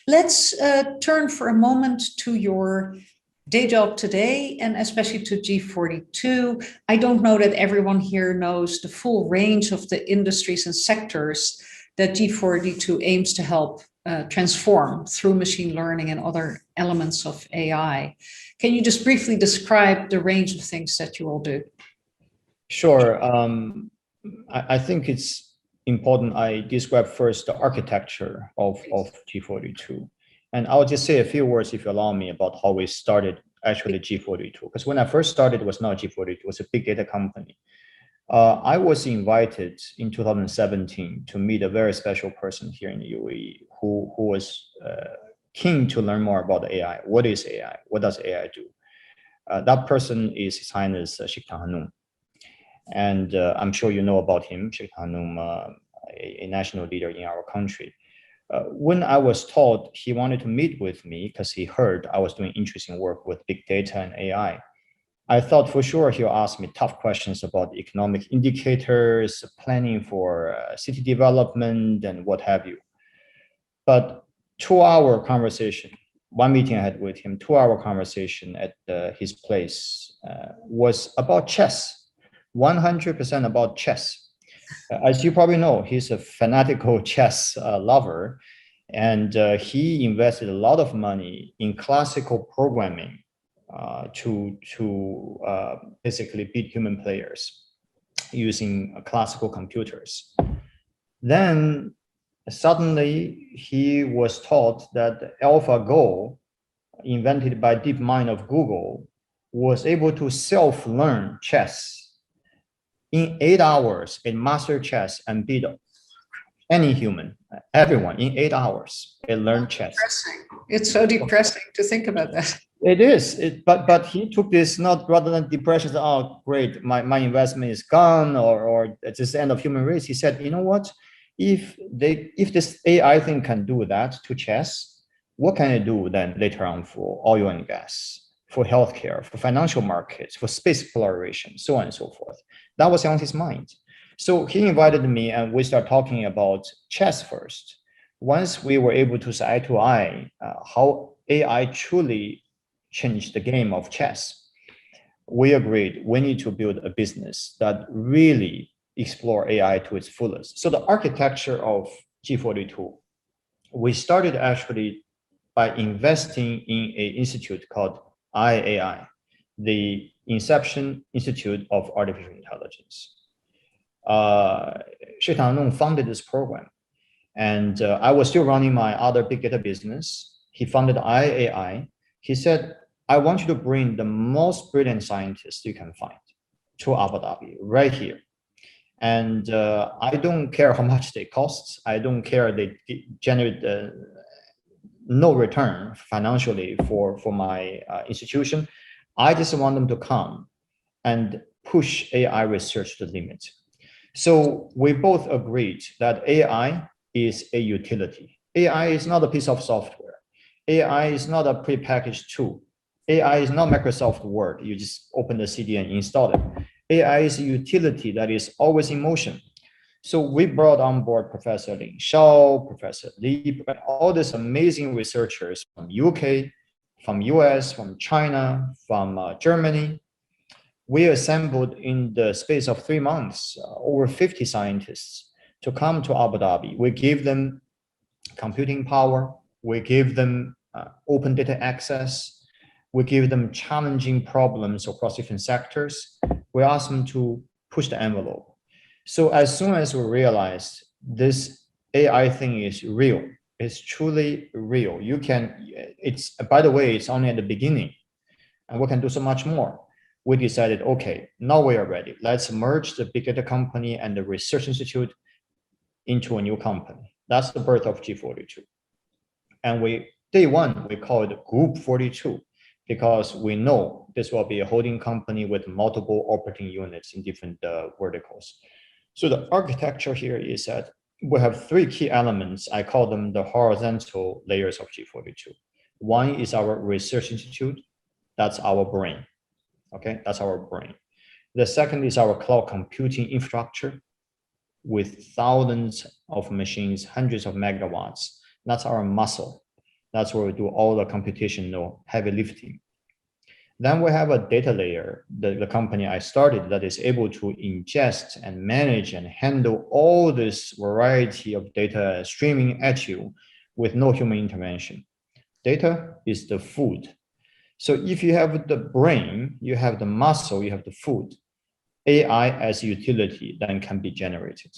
Let's turn for a moment to your day job today, and especially to G42. I don't know that everyone here knows the full range of the industries and sectors that G42 aims to help transform through machine learning and other elements of AI. Can you just briefly describe the range of things that you all do? Sure. I think it's important I describe first the architecture of G42. And I'll just say a few words, if you allow me, about how we started actually G42. Because when I first started, it was not G42, it was a big data company. I was invited in 2017 to meet a very special person here in the UAE who was keen to learn more about AI. What is AI? What does AI do? That person is His Highness Sheikh Hanoum. And I'm sure you know about him, Sheikh Hanoum, a national leader in our country. When I was told he wanted to meet with me because he heard I was doing interesting work with big data and AI, I thought for sure he'll ask me tough questions about economic indicators, planning for city development, and what have you. But 2-hour conversation, one meeting I had with him, 2-hour conversation at his place was about chess, 100% about chess. As you probably know, he's a fanatical chess lover, and he invested a lot of money in classical programming to basically beat human players using classical computers. Then suddenly he was taught that AlphaGo, invented by DeepMind of Google, was able to self-learn chess in 8 hours, it mastered chess and beat any human, everyone in 8 hours. It learned chess. Depressing. It's so depressing to think about that. It is, but he took this not rather than depression. Oh, great, my investment is gone, or it's just the end of human race. He said, you know what? If this AI thing can do that to chess, what can it do then later on for oil and gas, for healthcare, for financial markets, for space exploration, so on and so forth. That was on his mind. So he invited me and we started talking about chess first. Once we were able to see eye to eye how AI truly changed the game of chess, we agreed we need to build a business that really explore AI to its fullest. So the architecture of G42, we started actually by investing in an institute called IAI, the Inception Institute of Artificial Intelligence. Sheikh Hanoum founded this program, and I was still running my other big data business. He founded IAI. He said, I want you to bring the most brilliant scientists you can find to Abu Dhabi, right here. And I don't care how much they cost. I don't care they generate no return financially for my institution. I just want them to come and push AI research to the limit. So we both agreed that AI is a utility. AI is not a piece of software. AI is not a prepackaged tool. AI is not Microsoft Word. You just open the CD and install it. AI is a utility that is always in motion. So we brought on board Professor Peng Xiao, Professor Li, all these amazing researchers from UK, from US, from China, from Germany. We assembled in the space of 3 months, over 50 scientists to come to Abu Dhabi. We gave them computing power. We gave them open data access. We give them challenging problems across different sectors. We asked them to push the envelope. So as soon as we realized this AI thing is real, it's truly real. It's, by the way, it's only at the beginning and we can do so much more. We decided, okay, now we are ready. Let's merge the big data company and the research institute into a new company. That's the birth of G42. And day one, we call it Group 42 because we know this will be a holding company with multiple operating units in different verticals. So the architecture here is that we have 3 key elements. I call them the horizontal layers of G42. One is our research institute. That's our brain. Okay, that's our brain. The second is our cloud computing infrastructure with thousands of machines, hundreds of megawatts That's our muscle. That's where we do all the computational heavy lifting. Then we have a data layer, the company I started, that is able to ingest and manage and handle all this variety of data streaming at you with no human intervention. Data is the food. So if you have the brain, you have the muscle, you have the food, AI as utility then can be generated.